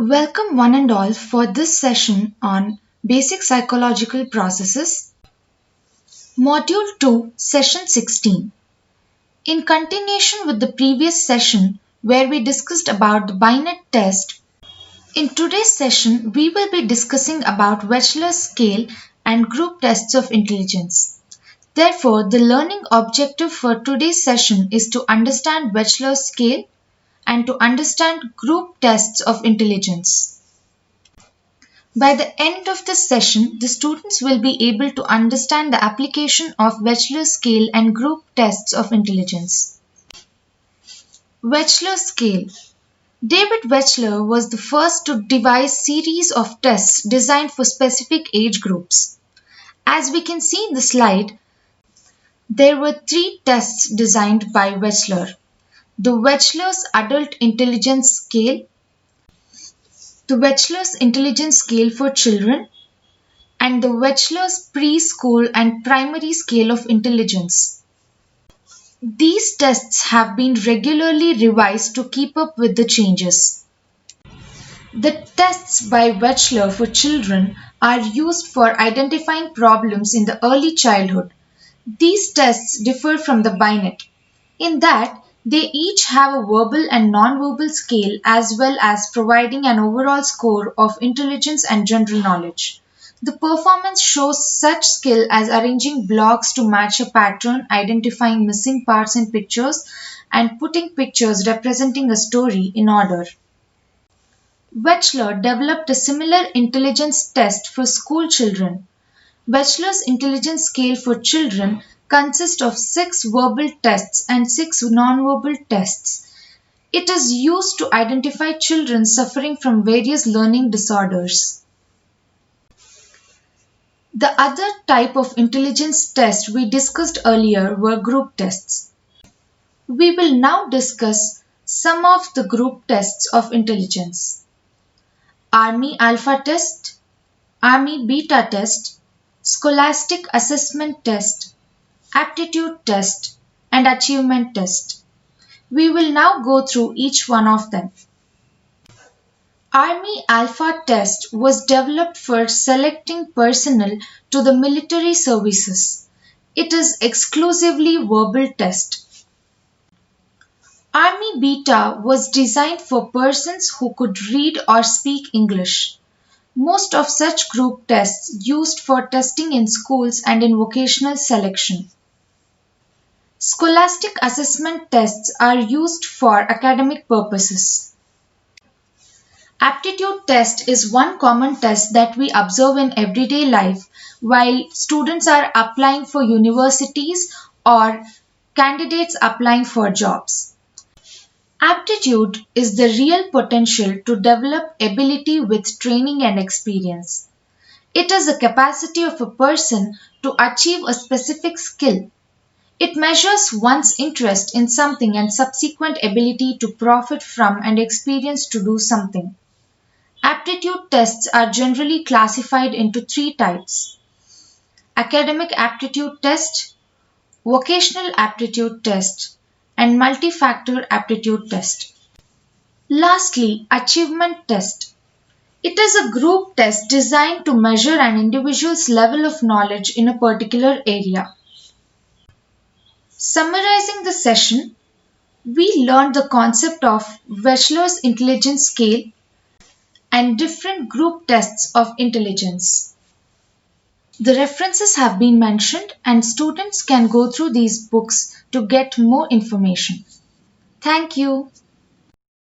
Welcome one and all for this session on Basic Psychological Processes, Module 2, Session 16. In continuation with the previous session where we discussed about the Binet test, in today's session we will be discussing about Wechsler's scale and group tests of intelligence. Therefore, the learning objective for today's session is to understand Wechsler's scale and to understand group tests of intelligence. By the end of this session, the students will be able to understand the application of Wechsler's scale and group tests of intelligence. Wechsler's scale. David Wechsler was the first to devise series of tests designed for specific age groups. As we can see in the slide, there were three tests designed by Wechsler. The Wechsler's Adult Intelligence Scale, the Wechsler's Intelligence Scale for Children, and the Wechsler's Preschool and Primary Scale of Intelligence. These tests have been regularly revised to keep up with the changes. The tests by Wechsler for children are used for identifying problems in the early childhood. These tests differ from the Binet in that they each have a verbal and non-verbal scale as well as providing an overall score of intelligence and general knowledge. The performance shows such skill as arranging blocks to match a pattern, identifying missing parts in pictures, and putting pictures representing a story in order. Wechsler developed a similar intelligence test for school children. Wechsler's intelligence scale for children consists of 6 verbal tests and 6 non-verbal tests. It is used to identify children suffering from various learning disorders. The other type of intelligence test we discussed earlier were group tests. We will now discuss some of the group tests of intelligence. Army Alpha Test, Army Beta Test, Scholastic Assessment Test, Aptitude Test, and Achievement Test. We will now go through each one of them. Army Alpha Test was developed for selecting personnel to the military services. It is exclusively verbal test. Army Beta was designed for persons who could read or speak English. Most of such group tests used for testing in schools and in vocational selection. Scholastic assessment tests are used for academic purposes. Aptitude test is one common test that we observe in everyday life while students are applying for universities or candidates applying for jobs. Aptitude is the real potential to develop ability with training and experience. It is the capacity of a person to achieve a specific skill. It measures one's interest in something and subsequent ability to profit from and experience to do something. Aptitude tests are generally classified into 3 types: academic aptitude test, vocational aptitude test, and multi-factor aptitude test. Lastly, achievement test. It is a group test designed to measure an individual's level of knowledge in a particular area. Summarizing the session, we learned the concept of Wechsler's intelligence scale and different group tests of intelligence. The references have been mentioned and students can go through these books to get more information. Thank you.